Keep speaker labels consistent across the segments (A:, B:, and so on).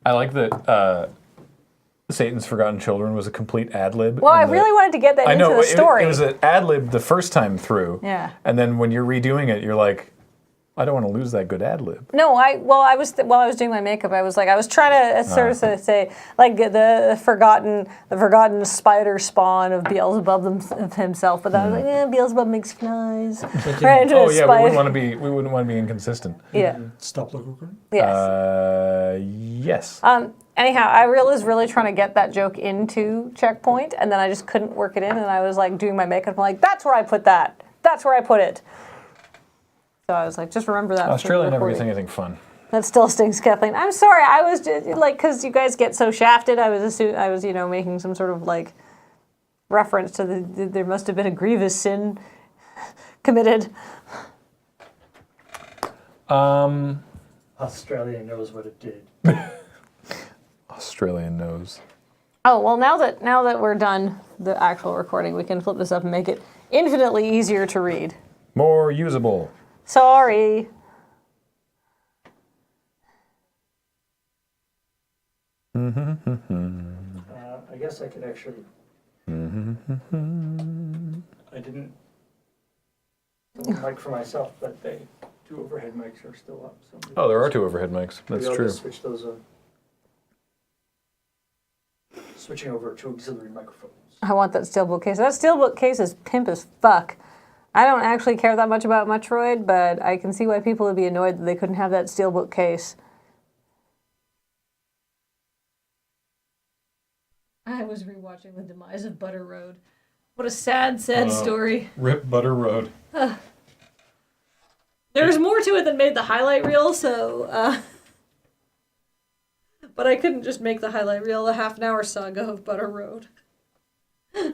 A: I like that Satan's Forgotten Children was a complete ad-lib.
B: Well, I really wanted to get that into the story.
A: It was an ad-lib the first time through.
B: Yeah.
A: And then when you're redoing it, you're like, I don't want to lose that good ad-lib.
B: No, while I was doing my makeup, I was trying to sort of say like the forgotten spider spawn of Beelzebub himself, but I was like, Beelzebub makes flies. Right,
A: oh yeah, we wouldn't want to be inconsistent.
B: Yeah.
C: Stop the recording?
B: Yes.
A: Yes.
B: Anyhow, I was really trying to get that joke into CheckPoint, and then I just couldn't work it in, and I was like doing my makeup, I'm like, that's where I put that. That's where I put it. So I was like, just remember that.
A: Australia never gets anything fun.
B: That still stings, Kathleen. I'm sorry. I was just, like, because you guys get so shafted. I was making some sort of like reference to there must have been a grievous sin committed.
C: Australia knows what it did.
A: Australia knows.
B: Oh well, now that we're done the actual recording, we can flip this up and make it infinitely easier to read.
A: More usable.
B: Sorry.
C: I guess I could actually. I didn't mic for myself, but the two overhead mics are still up. So
A: Oh, there are two overhead mics. That's
C: maybe I'll
A: true.
C: just switch those on. Switching over to auxiliary microphones.
B: I want that steelbook case. That steelbook case is pimp as fuck. I don't actually care that much about Metroid, but I can see why people would be annoyed that they couldn't have that steelbook case. I was rewatching The Demise of Butter Road. What a sad story.
A: Rip Butter Road.
B: There's more to it than made the highlight reel, so... But I couldn't just make the highlight reel a half-an-hour saga of Butter Road.
A: Yeah,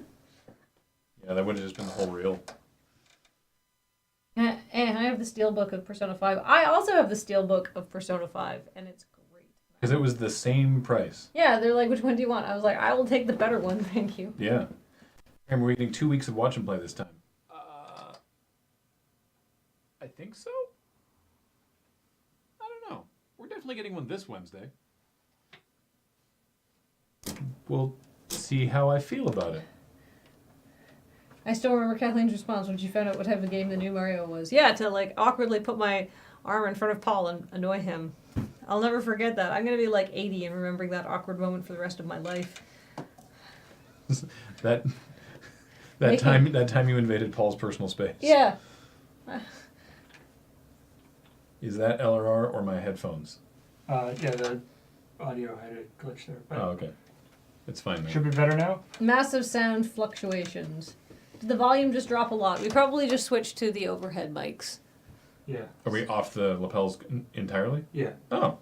A: that would have just been the whole reel.
B: And I have the steelbook of Persona 5. I also have the steelbook of Persona 5, and it's great.
A: Because it was the same price.
B: Yeah, they're like, which one do you want? I was like, I will take the better one, thank you.
A: Yeah. And we're getting 2 weeks of Watch and Play this time. I think so? I don't know. We're definitely getting one this Wednesday. We'll see how I feel about it.
B: I still remember Kathleen's response when she found out what type of game the new Mario was. Yeah, to like awkwardly put my arm in front of Paul and annoy him. I'll never forget that. I'm going to be like 80 and remembering that awkward moment for the rest of my life.
A: that time you invaded Paul's personal space.
B: Yeah.
A: Is that LRR or my headphones?
C: Yeah, the audio had a glitch there. But
A: Oh, okay. It's fine, man.
C: should be better now?
B: Massive sound fluctuations. Did the volume just drop a lot? We probably just switched to the overhead mics.
C: Yeah.
A: Are we off the lapels entirely?
C: Yeah.
A: Oh.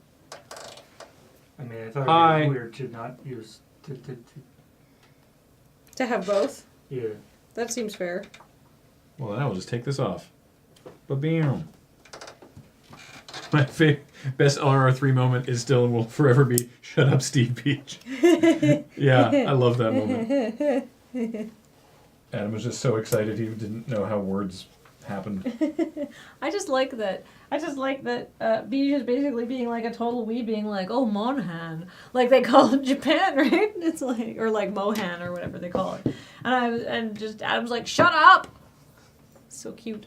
C: I mean, I thought it would be weird to not use...
B: To have both?
C: Yeah.
B: That seems fair.
A: Well, then I will just take this off. Ba-bam. My best LRR3 moment is still and will forever be, shut up, Steve Peach. Yeah, I love that moment. Adam was just so excited he didn't know how words happened.
B: I just like that Beach is basically being like a total wee, being like, oh, Monhan. Like they call it Japan, right? It's like, or like Mohan or whatever they call it. And Adam's like, shut up! So cute.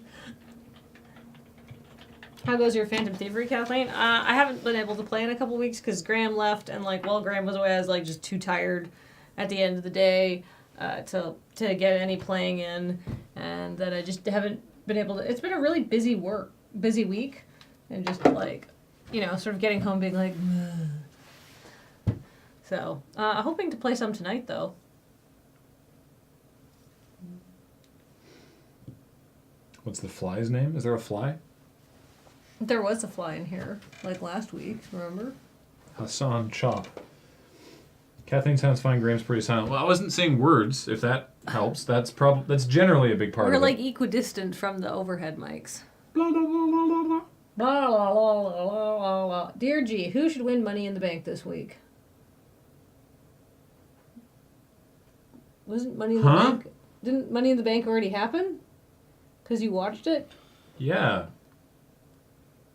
B: How goes your Phantom Thievery, Kathleen? I haven't been able to play in a couple weeks because Graham left, and like while Graham was away, I was like just too tired at the end of the day to get any playing in, and that I just haven't been able to. It's been a really busy week, and just like, sort of getting home being like, ugh. So hoping to play some tonight though.
A: What's the fly's name? Is there a fly?
B: There was a fly in here, like last week, remember?
A: Hassan Chop. Kathleen sounds fine, Graham's pretty silent. Well, I wasn't saying words, if that helps. That's generally a big part of it.
B: We're like equidistant from the overhead mics.
A: Blah, blah, blah, blah, blah, blah.
B: Blah, blah, blah, blah, blah, blah. Dear G, who should win Money in the Bank this week? Wasn't Money in the Bank? Didn't Money in the Bank already happen? Because you watched it?
A: Yeah.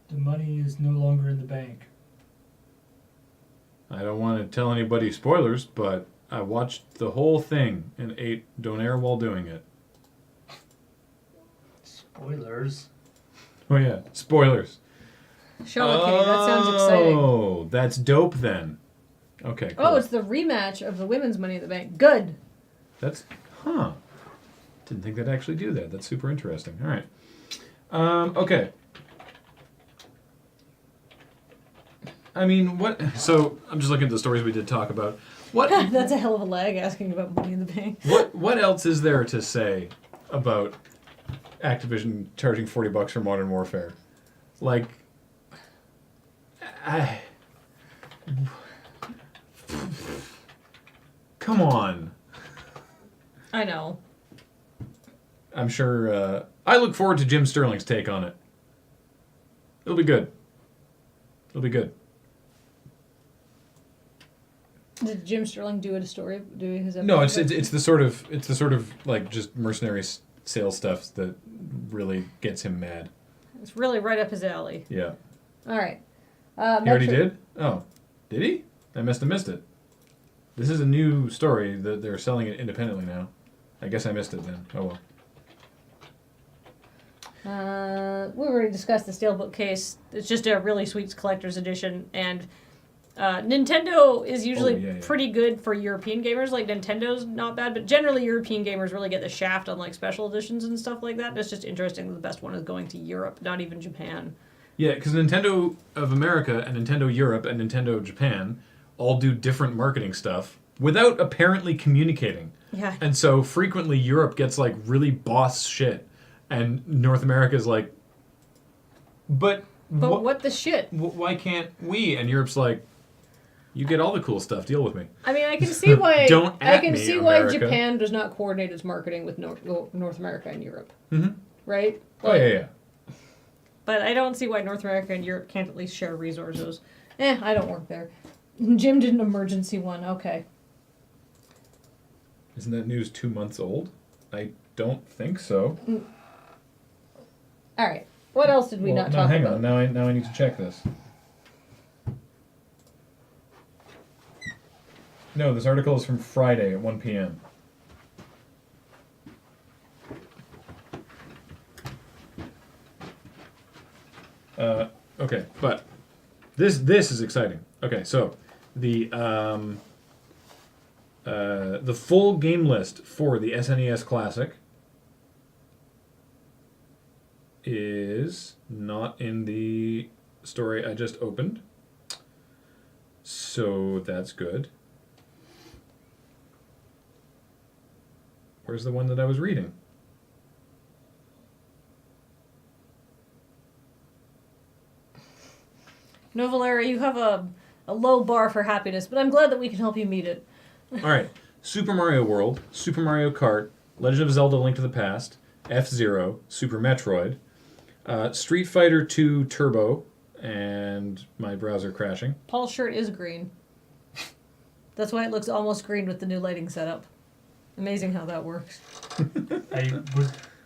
C: The money is no longer in the bank.
A: I don't want to tell anybody spoilers, but I watched the whole thing and ate donair while doing it.
C: Spoilers.
A: Oh yeah, spoilers.
B: Showcase. That sounds exciting.
A: Oh, that's dope then. Okay, cool.
B: Oh, it's the rematch of the women's Money in the Bank. Good.
A: That's, didn't think they'd actually do that. That's super interesting. All right. Okay. I mean, what? So I'm just looking at the stories we did talk about. What?
B: That's a hell of a lag asking about Money in the Bank.
A: What else is there to say about Activision charging $40 for Modern Warfare? Like, come on.
B: I know.
A: I'm sure. I look forward to Jim Sterling's take on it. It'll be good. It'll be good.
B: Did Jim Sterling do a story doing his episode?
A: No, it's the sort of like just mercenary sales stuff that really gets him mad.
B: It's really right up his alley.
A: Yeah.
B: All right.
A: He already did? Oh, did he? I must have missed it. This is a new story that they're selling it independently now. I guess I missed it then. Oh well.
B: We already discussed the Steelbook case. It's just a really sweet collector's edition, and Nintendo is usually pretty good for European gamers. Like, Nintendo's not bad, but generally European gamers really get the shaft on, like, special editions and stuff like that. And it's just interesting that the best one is going to Europe, not even Japan.
A: Yeah, because Nintendo of America and Nintendo Europe and Nintendo Japan all do different marketing stuff without apparently communicating.
B: Yeah.
A: And so frequently Europe gets, like, really boss shit, and North America's like, but
B: what the shit?
A: Why can't we? And Europe's like, you get all the cool stuff. Deal with me.
B: I mean, I can see why.
A: Don't
B: I
A: at
B: can
A: me,
B: see
A: America.
B: why Japan does not coordinate its marketing with North America and Europe.
A: Mm-hmm.
B: Right?
A: Oh yeah.
B: But I don't see why North America and Europe can't at least share resources. I don't work there. Jim did an emergency one. Okay.
A: Isn't that news 2 months old? I don't think so.
B: All right. What else did we not talk
A: hang
B: about?
A: on. Now I need to check this. No, this article is from Friday at 1 p.m. Okay, but this is exciting. Okay, so the full game list for the SNES Classic is not in the story I just opened. So that's good. Where's the one that I was reading?
B: Novalera, you have a low bar for happiness, but I'm glad that we can help you meet it.
A: All right. Super Mario World, Super Mario Kart, Legend of Zelda: Link to the Past, F-Zero, Super Metroid, Street Fighter 2 Turbo, and my browser crashing.
B: Paul's shirt is green. That's why it looks almost green with the new lighting setup. Amazing how that works.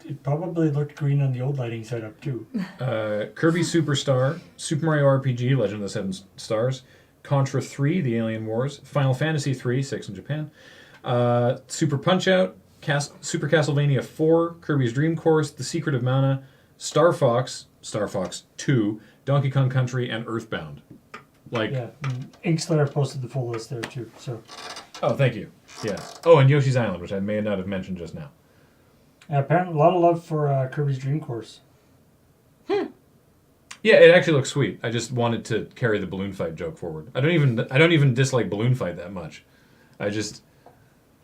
C: It probably looked green on the old lighting setup too.
A: Kirby Superstar, Super Mario RPG, Legend of the Seven Stars, Contra 3, The Alien Wars, Final Fantasy 3, 6 in Japan, Super Punch-Out, Super Castlevania 4, Kirby's Dream Course, The Secret of Mana, Star Fox 2, Donkey Kong Country, and Earthbound.
C: Yeah, Inkslayer posted the full list there too. So.
A: Oh, thank you. Yes. Oh, and Yoshi's Island, which I may not have mentioned just now.
C: Apparently, a lot of love for Kirby's Dream Course.
A: Yeah, it actually looks sweet. I just wanted to carry the balloon fight joke forward. I don't even dislike balloon fight that much. I just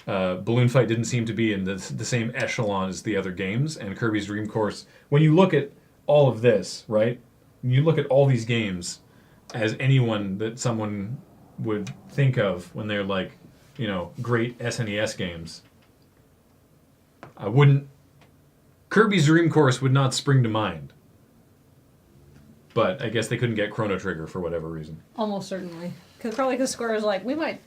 A: balloon fight didn't seem to be in the same echelon as the other games. And Kirby's Dream Course, when you look at all of this, right? When you look at all these games as anyone that someone would think of when they're like, great SNES games. Kirby's Dream Course would not spring to mind. But I guess they couldn't get Chrono Trigger for whatever reason.
B: Almost certainly. Probably because Square was like, we might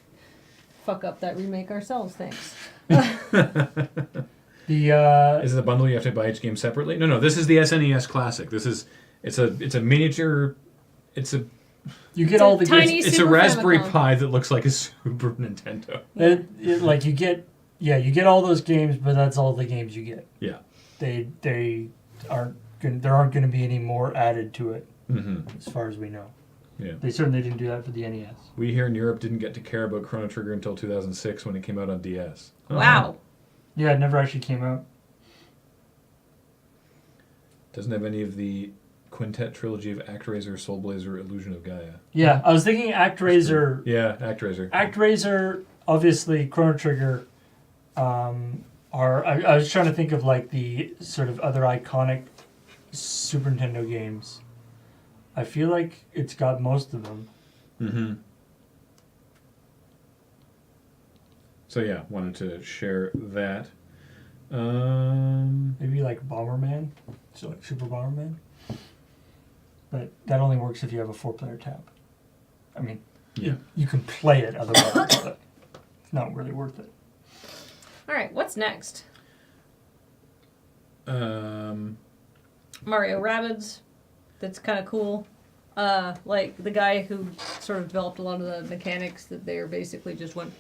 B: fuck up that remake ourselves, thanks.
A: Is it a bundle you have to buy each game separately? No, this is the SNES Classic. It's a miniature, it's a
C: You get
B: It's
C: all
B: a
C: the
B: tiny-
C: games.
A: It's a
B: Super
A: Raspberry
B: Famicom.
A: Pi that looks like a Super Nintendo.
C: Like you get all those games, but that's all the games you get.
A: Yeah.
C: They aren't there aren't going to be any more added to it,
A: Mm-hmm.
C: as far as we know.
A: Yeah.
C: They certainly didn't do that for the NES.
A: We here in Europe didn't get to care about Chrono Trigger until 2006 when it came out on DS.
B: Wow.
C: Yeah, it never actually came out.
A: Doesn't have any of the Quintet trilogy of ActRaiser, Soul Blazer, Illusion of Gaia.
C: Yeah, I was thinking ActRaiser.
A: Yeah, ActRaiser.
C: ActRaiser, obviously, Chrono Trigger. I was trying to think of like the sort of other iconic Super Nintendo games. I feel like it's got most of them.
A: Mm-hmm. So yeah, wanted to share that.
C: Maybe like Bomberman, so like Super Bomberman. But that only works if you have a 4-player tab. I mean,
A: Yeah.
C: you can play it otherwise, but it's not really worth it.
B: All right, what's next?
A: Um,
B: Mario Rabbids. That's kind of cool. Like the guy who sort of developed a lot of the mechanics that they're basically just went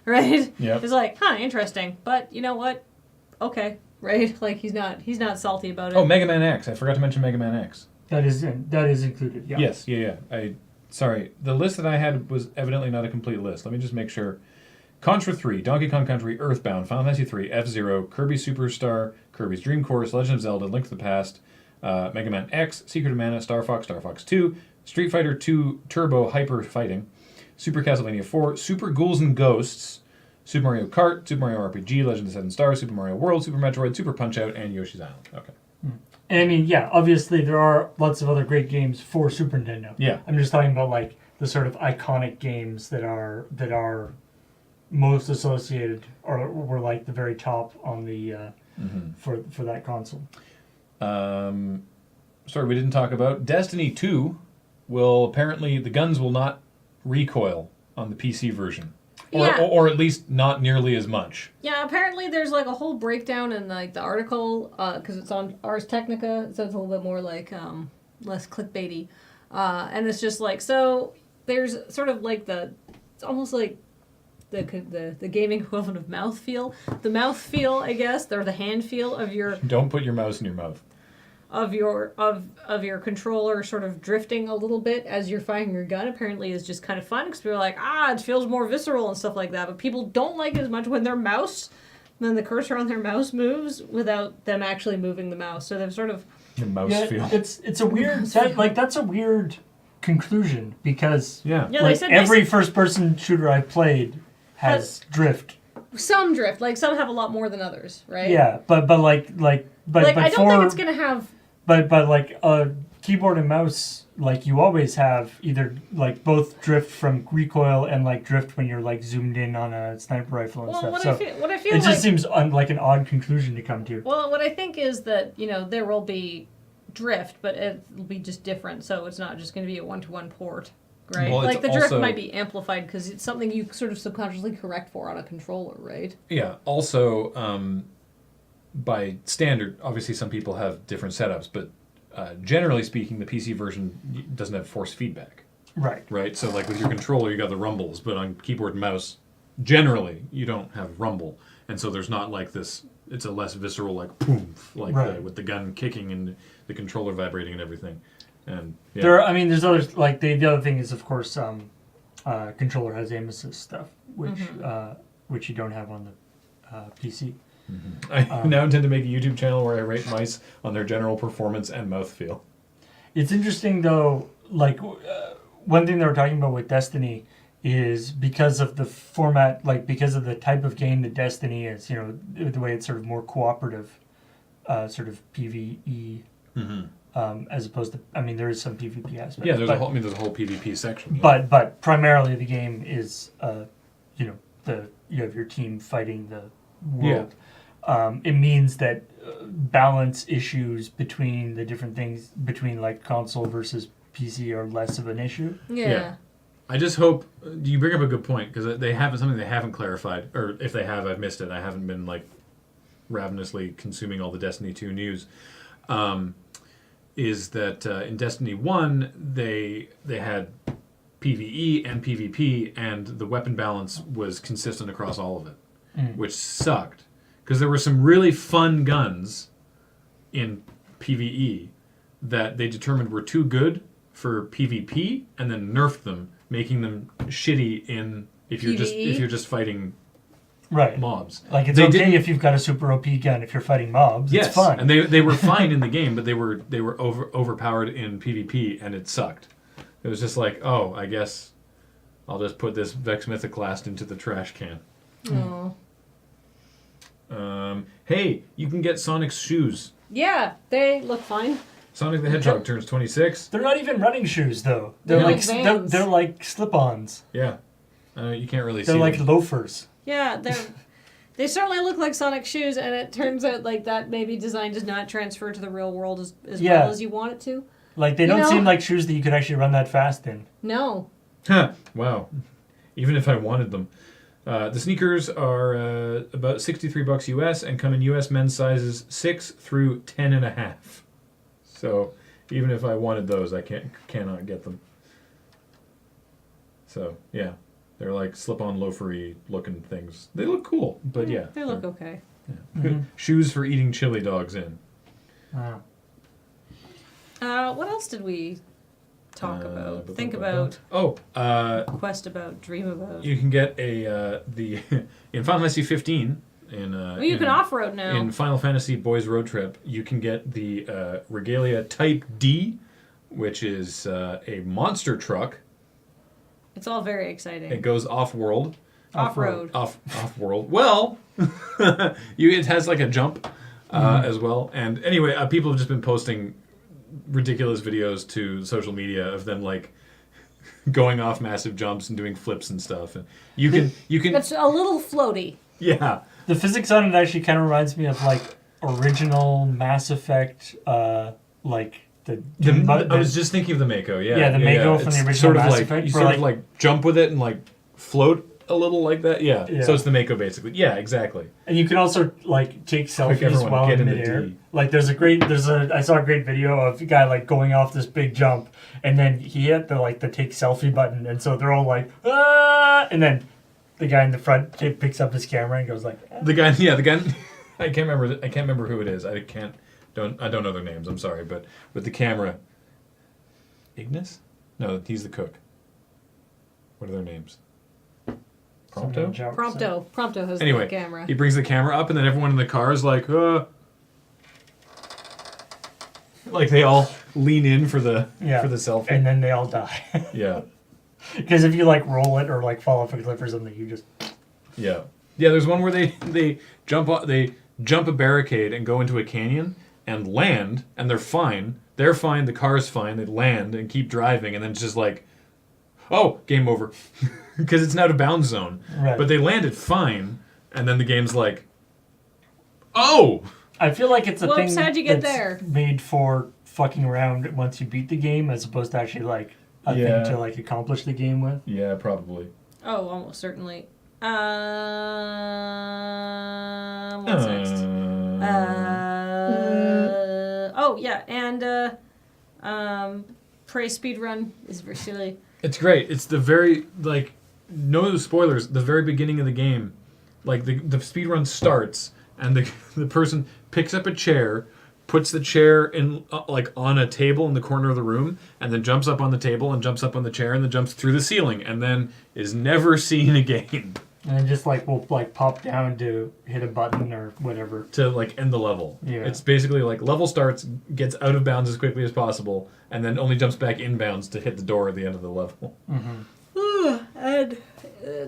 B: right.
A: Yep.
B: It's like, interesting, but you know what? Okay, right? Like he's not salty about it.
A: oh, Mega Man X. I forgot to mention Mega Man X.
C: That is included. Yeah.
A: Yes, yeah. Sorry, the list that I had was evidently not a complete list. Let me just make sure. Contra 3, Donkey Kong Country, Earthbound, Final Fantasy 3, F-Zero, Kirby Superstar, Kirby's Dream Course, Legend of Zelda, Link to the Past, Mega Man X, Secret of Mana, Star Fox 2, Street Fighter 2 Turbo Hyper Fighting, Super Castlevania 4, Super Ghouls and Ghosts, Super Mario Kart, Super Mario RPG, Legend of the Seven Stars, Super Mario World, Super Metroid, Super Punch-Out, and Yoshi's Island. Okay.
C: And I mean, yeah, obviously there are lots of other great games for Super Nintendo.
A: Yeah.
C: I'm just talking about like the sort of iconic games that are most associated or were like the very top on the for that console.
A: Sorry, we didn't talk about Destiny 2. Will apparently the guns will not recoil on the PC version, or at least not nearly as much.
B: Yeah, apparently there's like a whole breakdown in like the article because it's on Ars Technica, so it's a little bit more like less clickbaity, and it's just like so. There's sort of like it's almost like the gaming equivalent of mouthfeel. The mouthfeel, I guess, or the hand feel of your
A: Don't put your mouse in your mouth.
B: of your controller sort of drifting a little bit as you're firing your gun apparently is just kind of fun because people are like, it feels more visceral and stuff like that. But people don't like it as much when their mouse, then the cursor on their mouse moves without them actually moving the mouse. So they're sort of
A: Your mouse feel.
C: It's a weird that's a weird conclusion because
A: Yeah.
B: Yeah,
C: like
B: they said
C: every first person shooter I've played has drift.
B: some drift. Like some have a lot more than others, right?
C: Yeah, but I
B: don't think it's gonna have.
C: But like a keyboard and mouse, like you always have either like both drift from recoil and like drift when you're like zoomed in on a sniper rifle and
B: Well,
C: stuff.
B: what I feel
C: it
B: like,
C: just seems like an odd conclusion to come to.
B: Well, what I think is that there will be drift, but it'll be just different. So it's not just going to be a 1-to-1 port, right?
A: Well,
B: like
A: it's
B: the drift
A: also-
B: might be amplified because it's something you sort of subconsciously correct for on a controller, right?
A: Yeah. Also, by standard, obviously some people have different setups, but generally speaking, the PC version doesn't have force feedback.
C: Right.
A: Right? So like with your controller, you got the rumbles, but on keyboard and mouse, generally, you don't have rumble. And so there's not like this, it's a less visceral, like, boom, like
C: Right.
A: with the gun kicking and the controller vibrating and everything. And yeah.
C: There's others, like the other thing is, of course, controller has aim assist stuff, which you don't have on the PC.
A: I now intend to make a YouTube channel where I rate mice on their general performance and mouthfeel.
C: It's interesting though, like one thing they were talking about with Destiny is because of the format, like because of the type of game that Destiny is, the way it's sort of more cooperative, sort of PvE, as opposed to, there is some PvP aspect.
A: Yeah, there's a whole PvP section.
C: Yeah. But primarily the game is, you have your team fighting the world. It means that balance issues between the different things between like console versus PC are less of an issue.
B: Yeah.
A: I just hope you bring up a good point because they have something they haven't clarified, or if they have, I've missed it. I haven't been like ravenously consuming all the Destiny 2 news. is that in Destiny 1, they had PvE and PvP, and the weapon balance was consistent across all of it, which sucked. Because there were some really fun guns in PvE that they determined were too good for PvP, and then nerfed them, making them shitty in if you're just fighting
C: Right.
A: mobs.
C: Like it's
A: They
C: okay
A: didn't-
C: if you've got a super OP gun if you're fighting mobs.
A: Yes,
C: It's fun.
A: and they were fine in the game, but they were overpowered in PvP, and it sucked. It was just like, oh, I guess I'll just put this Vex Mythoclast into the trash can.
B: Oh.
A: Hey, you can get Sonic's shoes.
B: Yeah, they look fine.
A: Sonic the Hedgehog turns 26.
C: They're not even running shoes though. They're
B: They're
C: like
B: like Vans.
C: they're like slip-ons.
A: Yeah, you can't really see.
C: They're like
A: them.
C: loafers.
B: Yeah, they certainly look like Sonic shoes, and it turns out like that maybe design does not transfer to the real world as
C: Yeah.
B: well as you want it to.
C: Like they
B: You
C: don't
B: know-
C: seem like shoes that you could actually run that fast in.
B: No.
A: Huh, wow. Even if I wanted them. The sneakers are about $63 US and come in US men's sizes 6 through 10 and a half. So even if I wanted those, I cannot get them. So yeah, they're like slip-on loafery looking things. They look cool, but yeah,
B: They look okay.
A: shoes for eating chili dogs in.
B: What else did we talk about? Think about, quest about, dream about.
A: You can get the in Final Fantasy 15 in
B: Well, you can off-road now.
A: in Final Fantasy Boys Road Trip. You can get the Regalia Type D, which is a monster truck.
B: It's all very exciting.
A: It goes off-world.
B: Off-road.
A: Off-world. Well, it has like a jump as well. And anyway, people have just been posting ridiculous videos to social media of them like going off massive jumps and doing flips and stuff. And you can
B: It's a little floaty.
A: yeah.
C: The physics on it actually kind of reminds me of like original Mass Effect, like
A: I was just thinking of the Mako. Yeah,
C: Yeah, the Mako from
A: It's
C: the original
A: sort of
C: Mass
A: like,
C: Effect,
A: you
C: where,
A: sort of like jump with it and like float a little like that. Yeah.
C: Yeah.
A: So it's the Mako basically. Yeah, exactly.
C: And you can also like take selfies
A: everyone,
C: while
A: get
C: in
A: in the
C: midair.
A: D.
C: Like I saw a great video of a guy like going off this big jump, and then he hit the take selfie button, and so they're all like ah, and then the guy in the front picks up his camera and goes like ah.
A: The guy. I can't remember who it is. I don't know their names. I'm sorry, but with the camera. Ignis? No, he's the cook. What are their names? Prompto?
B: Prompto has
A: Anyway,
B: the camera.
A: he brings the camera up, and then everyone in the car is like, like they all lean in for the selfie.
C: and then they all die.
A: Yeah,
C: Because if you like roll it or like fall off a cliff or something, you just
A: yeah. There's one where they jump a barricade and go into a canyon and land, and they're fine. They're fine. The car's fine. They land and keep driving, and then it's just like, oh, game over, because it's an out of bounds zone.
C: Right.
A: But they landed fine, and then the game's like, oh.
C: I feel like it's a
B: Whoops,
C: thing
B: how'd you get
C: that's
B: there?
C: made for fucking around once you beat the game, as opposed to actually like a
A: Yeah.
C: thing to like accomplish the game with.
A: Yeah, probably.
B: Oh, almost certainly. What's next? Oh yeah, and Prey speedrun is very silly.
A: It's great. It's the very no spoilers. The very beginning of the game, like the speed run starts, and the person picks up a chair, puts the chair in on a table in the corner of the room, and then jumps up on the table and jumps up on the chair and then jumps through the ceiling and then is never seen again.
C: And it just will pop down to hit a button or whatever.
A: To end the level.
C: Yeah.
A: It's basically level starts, gets out of bounds as quickly as possible, and then only jumps back in bounds to hit the door at the end of the level.
B: And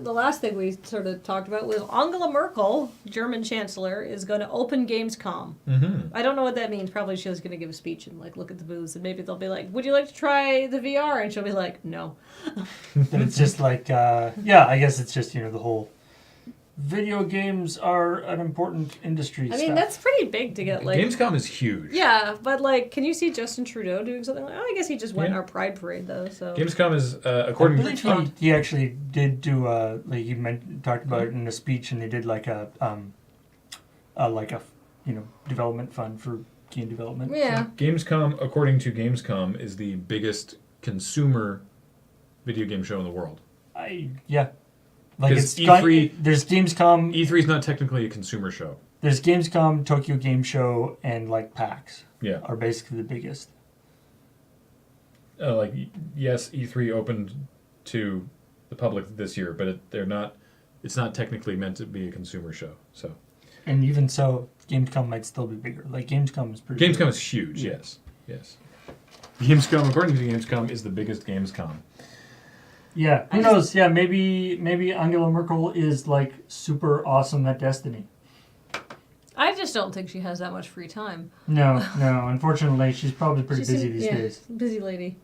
B: the last thing we sort of talked about was Angela Merkel, German Chancellor, is going to open Gamescom.
A: Mm-hmm.
B: I don't know what that means. Probably she was going to give a speech and look at the booths, and maybe they'll be like, "Would you like to try the VR?" And she'll be like, "No."
C: But it's just I guess it's just the whole video games are an important industry.
B: I mean, that's pretty big to get
A: Gamescom is huge.
B: Yeah, but can you see Justin Trudeau doing something like? Oh, I guess he just went in our Pride Parade though. So
A: Gamescom is
C: I
A: according
C: believe
A: to
C: he actually did do talked about it in a speech, and they did a development fund for game development.
B: Yeah.
C: So.
A: Gamescom, according to Gamescom, is the biggest consumer video game show in the world.
C: Yeah. Like
A: 'Cause
C: it's
A: E3
C: there's Gamescom,
A: E3 is not technically a consumer show.
C: there's Gamescom, Tokyo Game Show, and like PAX
A: Yeah.
C: are basically the biggest.
A: Like yes, E3 opened to the public this year, but they're not. It's not technically meant to be a consumer show. So
C: And even so, Gamescom might still be bigger. Like Gamescom is pretty.
A: Gamescom
C: big.
A: is huge. Yes, yes. Gamescom, according to Gamescom, is the biggest Gamescom.
C: Yeah, who knows? Yeah, maybe Angela Merkel is like super awesome at Destiny.
B: I just don't think she has that much free time.
C: No, unfortunately, she's probably pretty
B: She's
C: busy these days.
B: Busy lady.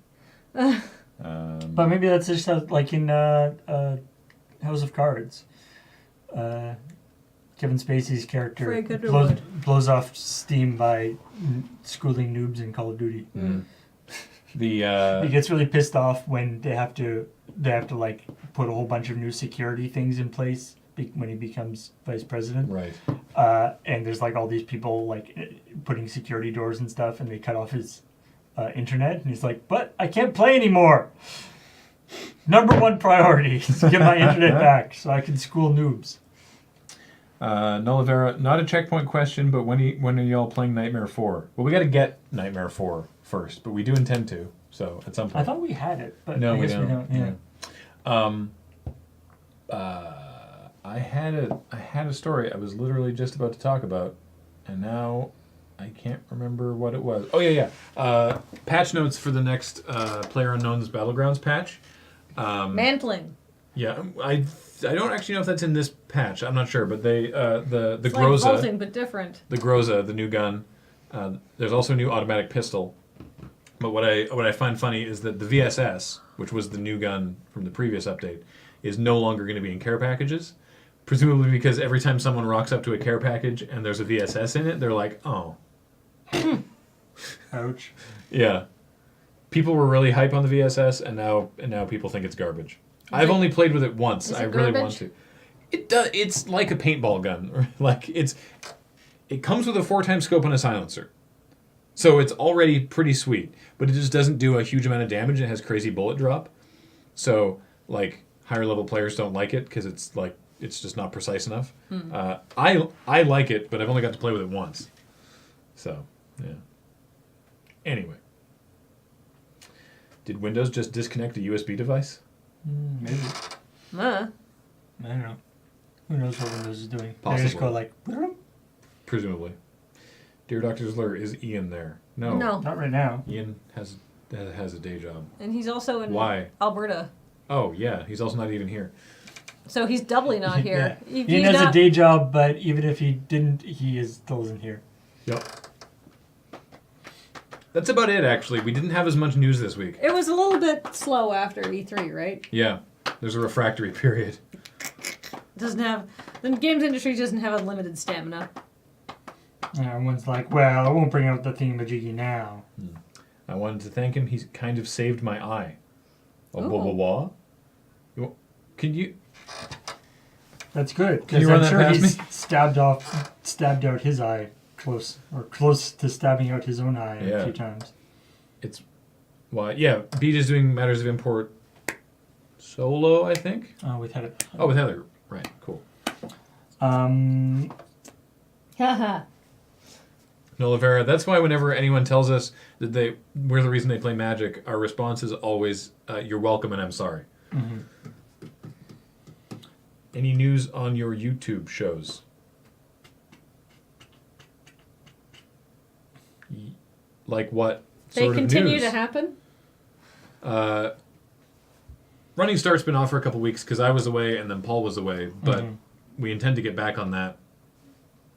C: But maybe that's just like in House of Cards. Kevin Spacey's character
B: Frank Underwood.
C: blows off steam by schooling noobs in Call of Duty. He gets really pissed off when they have to like put a whole bunch of new security things in place when he becomes vice president.
A: Right.
C: And there's like all these people like putting security doors and stuff, and they cut off his internet, and he's like, "But I can't play anymore. Number one priority is to get my internet back so I can school noobs."
A: Nullivera, not a checkpoint question, but when are y'all playing Nightmare 4? Well, we got to get Nightmare 4 first, but we do intend to. So at some point.
C: I thought we had it, but
A: No,
C: I
A: we
C: guess
A: don't.
C: we don't. Yeah.
A: I had a story I was literally just about to talk about, and now I can't remember what it was. Oh yeah. Patch notes for the next PlayerUnknown's Battlegrounds patch.
B: Mantling.
A: Yeah, I don't actually know if that's in this patch. I'm not sure, but they the
B: It's
A: Groza,
B: like vaulting, but different.
A: the Groza, the new gun. There's also a new automatic pistol. But what I find funny is that the VSS, which was the new gun from the previous update, is no longer going to be in care packages. Presumably because every time someone rocks up to a care package and there's a VSS in it, they're like, oh.
C: Ouch.
A: Yeah. People were really hype on the VSS, and now people think it's garbage. I've only played with it once. I really want to. It does. It's like a paintball gun. Like it comes with a 4x scope and a silencer, so it's already pretty sweet. But it just doesn't do a huge amount of damage. And it has crazy bullet drop, so like higher level players don't like it because it's just not precise enough. I like it, but I've only got to play with it once. So yeah. Anyway, did Windows just disconnect a USB device?
C: Maybe. I don't know. Who knows what Windows is doing? They just go like,
A: Presumably. Dear Dr. Zler, is Ian there? No.
C: not right now.
A: Ian has a day job.
B: And he's also in
A: Why?
B: Alberta.
A: Oh, yeah. He's also not even here.
B: So he's doubly not here.
C: Yeah. He has a day job, but even if he didn't, still isn't here.
A: Yep. That's about it, actually. We didn't have as much news this week.
B: It was a little bit slow after E3, right?
A: Yeah. There's a refractory period.
B: The games industry doesn't have unlimited stamina.
C: Everyone's like, well, I won't bring out the thingamajiggy now.
A: I wanted to thank him. He's kind of saved my eye. Oh, blah, blah, blah. Can you...
C: That's good.
A: Can you
C: Because
A: run
C: I'm
A: that
C: sure
A: past
C: he's stabbed out his eye close to stabbing out his own eye a few times.
A: It's... Why? Yeah, Beat is doing Matters of Import solo, I think?
C: Oh, with Heather.
A: Oh, with Heather. Right, cool.
B: Haha.
A: No, Lavera, that's why whenever anyone tells us that we're the reason they play Magic, our response is always, you're welcome and I'm sorry.
C: Mm-hmm.
A: Any news on your YouTube shows? Like what
B: They
A: sort of
B: continue
A: news?
B: to happen?
A: Running Start's been off for a couple weeks because I was away and then Paul was away, but
C: Mm-hmm.
A: we intend to get back on that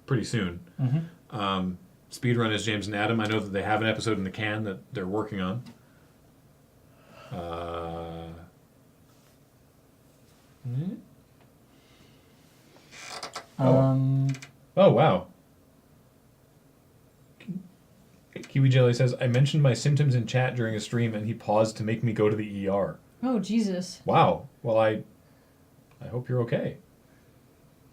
A: pretty soon.
C: Mm-hmm.
A: Speedrun is James and Adam. I know that they have an episode in the can that they're working on. Oh, wow. Kiwi Jelly says, I mentioned my symptoms in chat during a stream and he paused to make me go to the ER.
B: Oh, Jesus.
A: Wow. Well, I hope you're okay.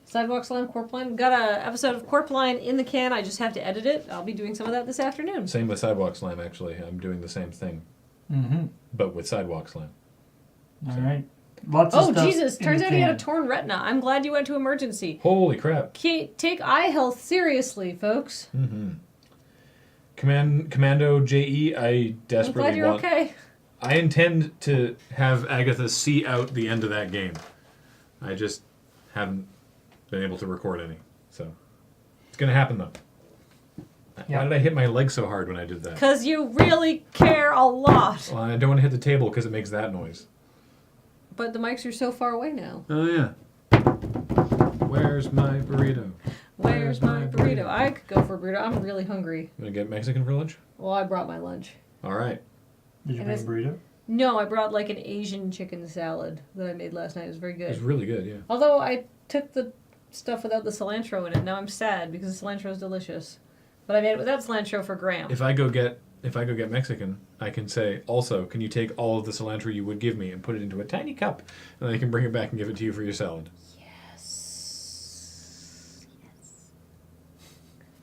B: Sidewalk Slam, Corpline. Got a episode of Corpline in the can. I just have to edit it. I'll be doing some of that this afternoon.
A: Same with Sidewalk Slam, actually. I'm doing the same thing, but with Sidewalk Slam.
C: All right. Lots of stuff
B: Jesus!
C: in
B: Turns
C: the
B: out he had a
C: can.
B: torn retina. I'm glad you went to emergency.
A: Holy crap.
B: Take eye health seriously, folks.
A: Commando JE, I
B: I'm
A: desperately
B: glad you're
A: want...
B: okay.
A: I intend to have Agatha see out the end of that game. I just haven't been able to record any. So it's going to happen, though.
C: Yeah.
A: Why did I hit my leg so hard when I did that?
B: Because you really care a lot.
A: Well, I don't want to hit the table because it makes that noise.
B: But the mics are so far away now.
A: Oh, yeah. Where's my burrito?
B: Where's my burrito? I could go for a burrito. I'm really hungry.
A: You going to get Mexican for lunch?
B: Well, I brought my lunch.
A: All right.
C: Did you
B: And
C: bring a burrito?
B: No, I brought like an Asian chicken salad that I made last night. It was very
A: It was
B: good.
A: really good, yeah.
B: Although I took the stuff without the cilantro in it. Now I'm sad because the cilantro is delicious. But I made it without cilantro for Graham.
A: If I go get Mexican, I can say, also, can you take all of the cilantro you would give me and put it into a tiny cup, and then I can bring it back and give it to you for your salad.
B: Yes.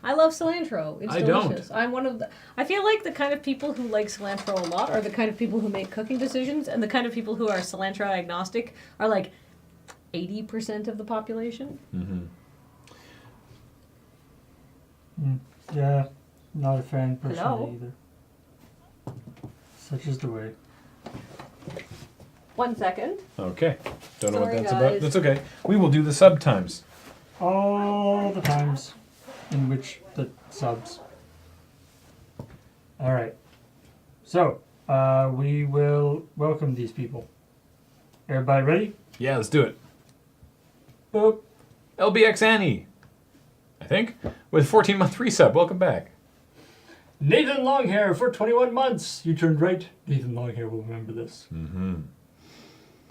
B: I love cilantro. It's
A: I
B: delicious.
A: don't.
B: I'm one of the. I feel like the kind of people who like cilantro a lot are the kind of people who make cooking decisions, and the kind of people who are cilantro agnostic are like 80% of the population.
C: Yeah, not a fan personally
B: Hello?
C: either. Such is the way.
B: 1 second.
A: Okay. Don't know what
B: Sorry,
A: that's
B: guys.
A: about. That's okay. We will do the sub times.
C: All the times in which the subs. All right. So, we will welcome these people. Everybody ready?
A: Yeah, let's do it.
C: Boop.
A: LBX Annie, I think, with 14-month resub. Welcome back.
C: Nathan Longhair for 21 months. You turned right. Nathan Longhair will remember this.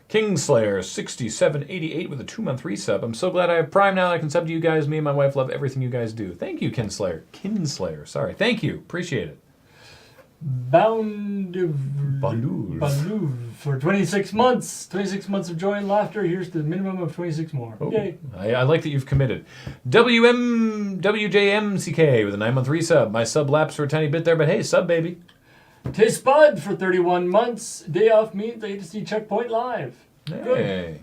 A: Kingslayer 6788 with a 2-month resub. I'm so glad I have Prime now that I can sub to you guys. Me and my wife love everything you guys do. Thank you, Kinslayer. Sorry. Thank you. Appreciate it.
C: Banduv for 26 months. 26 months of joy and laughter. Here's the minimum of 26 more.
A: Oh,
C: Yay.
A: I like that you've committed. WJMCK with a 9-month resub. My sub lapsed for a tiny bit there, but hey, sub baby.
C: Taste Bud for 31 months. Day off means I get to see Checkpoint live.
A: Hey.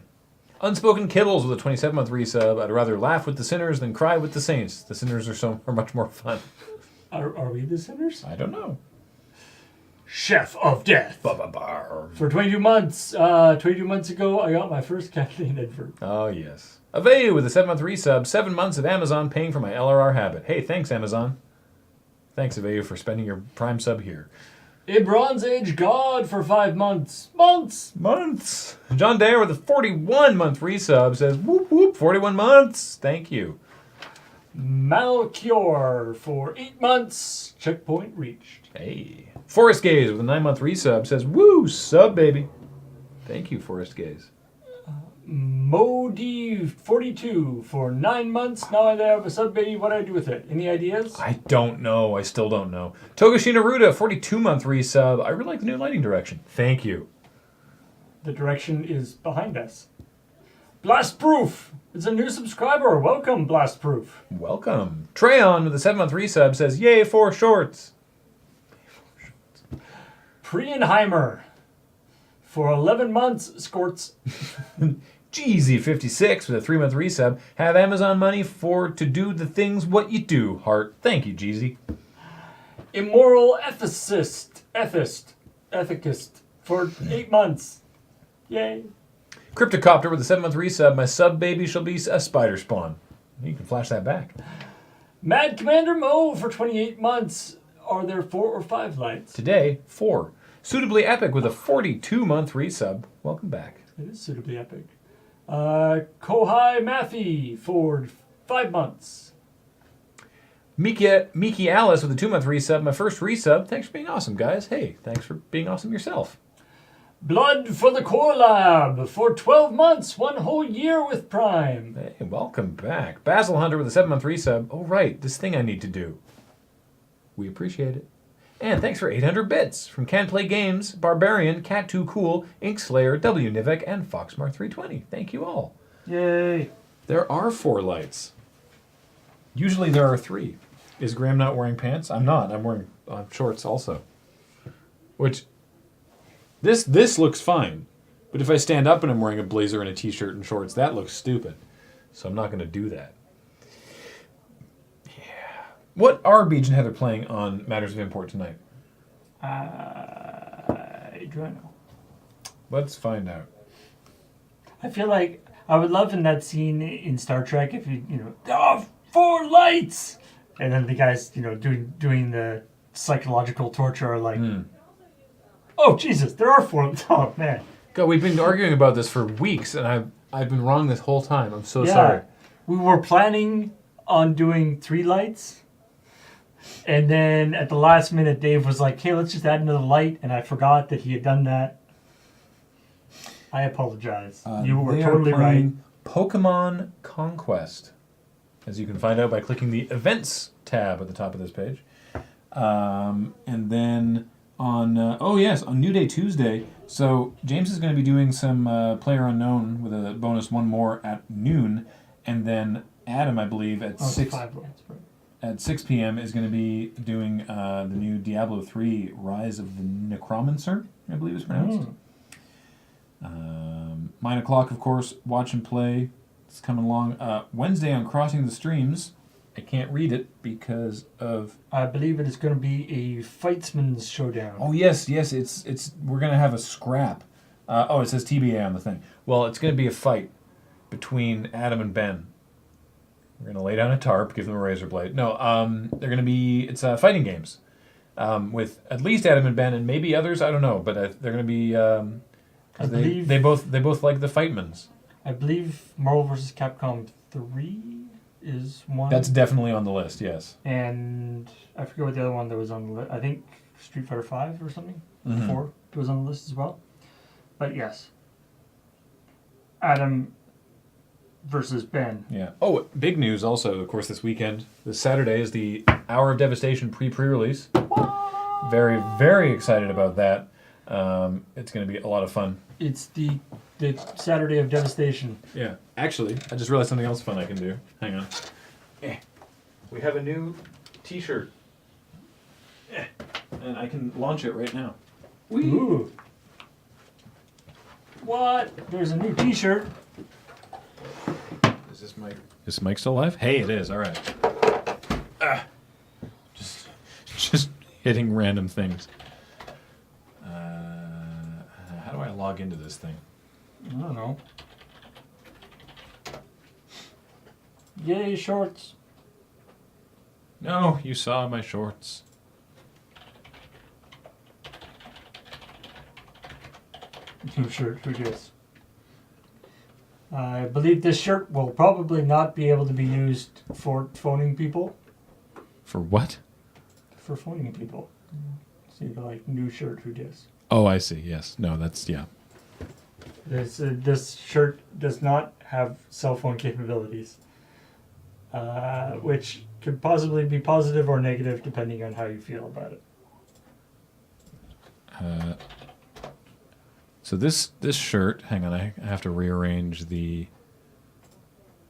A: Unspoken Kittles with a 27-month resub. I'd rather laugh with the sinners than cry with the saints. The sinners are much more fun.
C: Are we the sinners?
A: I don't know.
C: Chef of Death.
A: Ba-ba-bar.
C: For 22 months. 22 months ago, I got my first Kathleen advert.
A: Oh, yes. Aveu with a 7-month resub. 7 months of Amazon paying for my LRR habit. Hey, thanks, Amazon. Thanks, Aveu, for spending your Prime sub here.
C: A Bronze Age God for 5 months. Months!
A: John Dare with a 41-month resub says, whoop, whoop, 41 months. Thank you.
C: Malchior for 8 months. Checkpoint reached.
A: Hey. Forest Gaze with a 9-month resub says, woo, sub, baby. Thank you, Forest Gaze.
C: Modi 42 for 9 months. Now I have a sub baby. What do I do with it? Any ideas?
A: I don't know. I still don't know. Togoshina Ruda, 42-month resub. I really like the new lighting direction. Thank you.
C: The direction is behind us. Blast Proof. It's a new subscriber. Welcome, Blast Proof.
A: Welcome. Treyon with a 7-month resub says, yay, 4 shorts.
C: Prienheimer for 11 months. Skorts.
A: Jeezy56 with a 3-month resub. Have Amazon money to do the things what you do, heart. Thank you, Jeezy.
C: Immoral Ethicist for 8 months. Yay.
A: Cryptocopter with a 7-month resub. My sub baby shall be a spider spawn. You can flash that back.
C: Mad Commander Mo for 28 months. Are there 4 or 5 lights?
A: Today, 4. Suitably Epic with a 42-month resub. Welcome back.
C: It is suitably epic. Kohai Mathy for 5 months.
A: Miki Alice with a 2-month resub. My first resub. Thanks for being awesome, guys. Hey, thanks for being awesome yourself.
C: Blood for the Core Lab for 12 months. 1 whole year with Prime.
A: Hey, welcome back. Basil Hunter with a 7-month resub. Oh, right, this thing I need to do. We appreciate it. And thanks for 800 bits from Can Play Games, Barbarian, Cat2 Cool, Inkslayer, W Nivek, and Foxmar320. Thank you all.
C: Yay.
A: There are 4 lights. Usually there are 3. Is Graham not wearing pants? I'm not. I'm wearing shorts also. Which, this looks fine. But if I stand up and I'm wearing a blazer and a t-shirt and shorts, that looks stupid. So I'm not going to do that. Yeah. What are Beach and Heather playing on Matters of Import tonight?
C: Do I know?
A: Let's find out.
C: I feel like I would love in that scene in Star Trek if oh, 4 lights, and then the guys doing the psychological torture are like, oh Jesus, there are 4. Oh man.
A: God, we've been arguing about this for weeks, and I've been wrong this whole time. I'm so
C: Yeah.
A: sorry.
C: We were planning on doing 3 lights, and then at the last minute, Dave was like, "Hey, let's just add another light," and I forgot that he had done that. I apologize. You were
A: They are
C: totally right.
A: playing Pokemon Conquest, as you can find out by clicking the Events tab at the top of this page. And then on New Day Tuesday. So James is going to be doing some Player Unknown with a bonus 1 more at noon, and then Adam, I believe, at 6
C: 5 lights, right.
A: at 6 p.m. is going to be doing the new Diablo 3 Rise of the Necromancer, I believe it's pronounced. 9 o'clock, of course, Watch and Play. It's coming along. Wednesday on Crossing the Streams. I can't read it because of...
C: I believe it is going to be a Fightsman's Showdown.
A: Oh, yes, it's we're going to have a scrap. It says TBA on the thing. Well, it's going to be a fight between Adam and Ben. We're going to lay down a tarp, give them a razor blade. No, they're going to be... It's fighting games with at least Adam and Ben and maybe others. I don't know, but they're going to be... they both like the Fightmans.
C: I believe Marvel vs. Capcom 3 is one.
A: That's definitely on the list, yes.
C: And I forget what the other one that was on the list. I think Street Fighter 5 or something. 4 was on the list as well. But yes. Adam versus Ben.
A: Yeah. Oh, big news also, of course, this weekend. This Saturday is the Hour of Devastation pre-release. Very, very excited about that. It's going to be a lot of fun.
C: It's the Saturday of Devastation.
A: Yeah. Actually, I just realized something else fun I can do. Hang on. We have a new t-shirt. And I can launch it right now.
C: Ooh. What? There's a new t-shirt.
A: Is this mic still live? Hey, it is. All right. Just hitting random things. How do I log into this thing?
C: I don't know. Yay, shorts.
A: No, you saw my shorts.
C: New shirt, who dis? I believe this shirt will probably not be able to be used for phoning people.
A: For what?
C: For phoning people. See, like, new shirt, who dis?
A: Oh, I see. Yes. No, that's, yeah.
C: This shirt does not have cell phone capabilities, which could possibly be positive or negative depending on how you feel about it.
A: So this shirt, hang on, I have to rearrange the...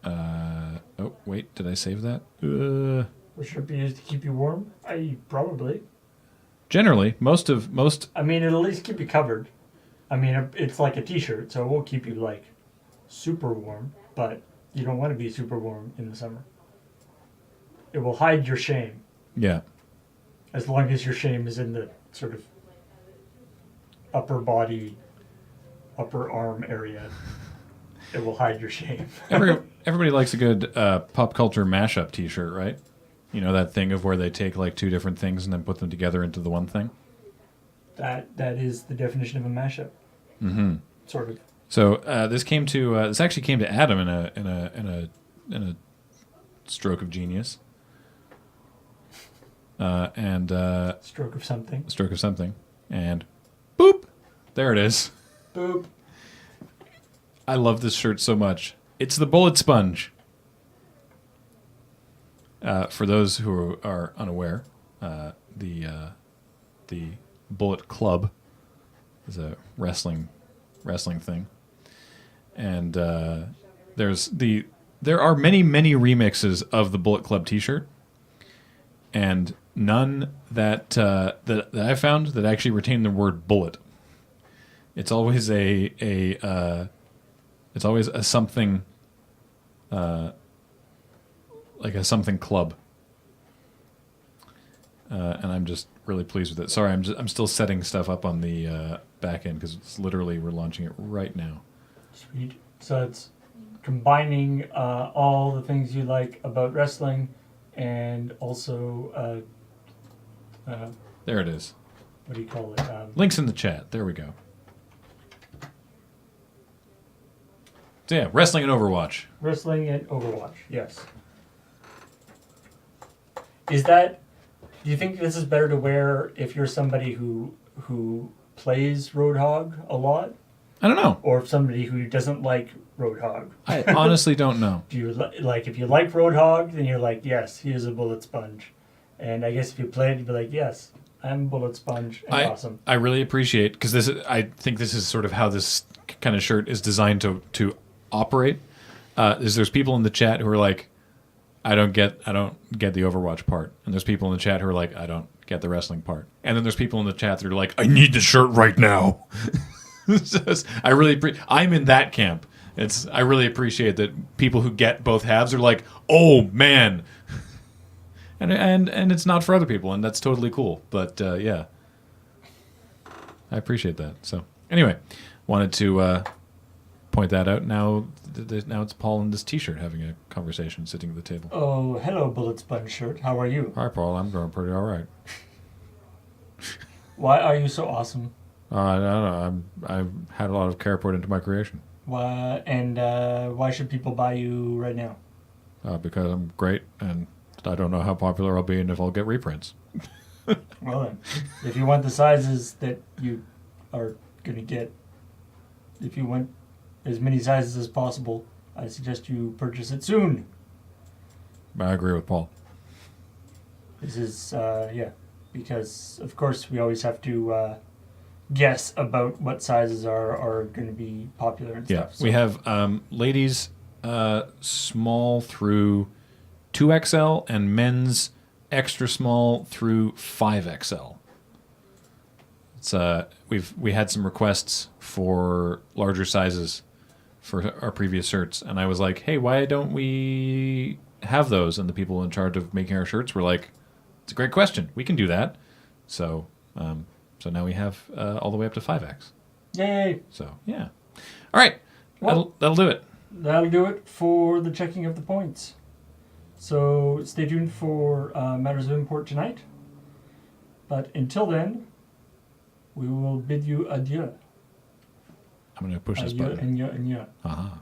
A: oh, wait, did I save that?
C: Will shirt be used to keep you warm? Probably.
A: Generally, most...
C: I mean, it'll at least keep you covered. I mean, it's like a t-shirt, so it won't keep you, like, super warm, but you don't want to be super warm in the summer. It will hide your shame.
A: Yeah.
C: As long as your shame is in the sort of upper body, upper arm area, it will hide your shame.
A: Everybody likes a good pop culture mashup t-shirt, right? You know, that thing of where they take, like, 2 different things and then put them together into the one thing?
C: That is the definition of a mashup.
A: Mm-hmm.
C: Sort of.
A: So this actually came to Adam in a stroke of genius.
C: Stroke of something.
A: And boop, there it is.
C: Boop.
A: I love this shirt so much. It's the Bullet Sponge. For those who are unaware, the Bullet Club is a wrestling thing, and there's the there are many, many remixes of the Bullet Club T-shirt, and none that I found that actually retain the word bullet. It's always it's always a something, like a something club, and I'm just really pleased with it. Sorry, I'm still setting stuff up on the back end because it's literally we're launching it right now.
C: Sweet. So it's combining all the things you like about wrestling, and also
A: There it is.
C: what do you call it?
A: Links in the chat. There we go. So yeah, wrestling and Overwatch.
C: Wrestling and Overwatch. Yes. Is that? Do you think this is better to wear if you're somebody who plays Roadhog a lot,
A: I don't know.
C: or if somebody who doesn't like Roadhog?
A: I honestly don't know.
C: Do you like if you like Roadhog, then you're like, yes, he is a bullet sponge, and I guess if you play it, you'd be like, yes, I'm bullet sponge and awesome.
A: I really appreciate because I think this is sort of how this kind of shirt is designed to operate. There's people in the chat who are like, I don't get the Overwatch part, and there's people in the chat who are like, I don't get the wrestling part, and then there's people in the chat that are like, I need the shirt right now. I'm in that camp. I really appreciate that people who get both halves are like, oh man, and it's not for other people, and that's totally cool. But yeah, I appreciate that. So anyway, wanted to point that out. Now it's Paul in this T-shirt having a conversation, sitting at the table.
C: Oh, hello, bullet sponge shirt. How are you?
A: Hi, Paul. I'm doing pretty all right.
C: Why are you so awesome?
A: I don't know. I've had a lot of care put into my creation.
C: Why why should people buy you right now?
A: Because I'm great, and I don't know how popular I'll be and if I'll get reprints.
C: Well then, if you want the sizes that you are going to get, if you want as many sizes as possible, I suggest you purchase it soon.
A: I agree with Paul.
C: This is, because of course we always have to guess about what sizes are going to be popular and stuff. So.
A: We have ladies small through 2XL and men's extra small through 5XL. It's we had some requests for larger sizes for our previous shirts, and I was like, hey, why don't we have those? And the people in charge of making our shirts were like, it's a great question. We can do that. So now we have all the way up to 5X.
C: Yay!
A: So yeah. All right.
C: Well,
A: that'll do it.
C: That'll do it for the checking of the points. So stay tuned for Matters of Import tonight. But until then, we will bid you adieu.
A: I'm going to push this
C: Adieu,
A: button.
C: adieu, adieu.
A: Aha.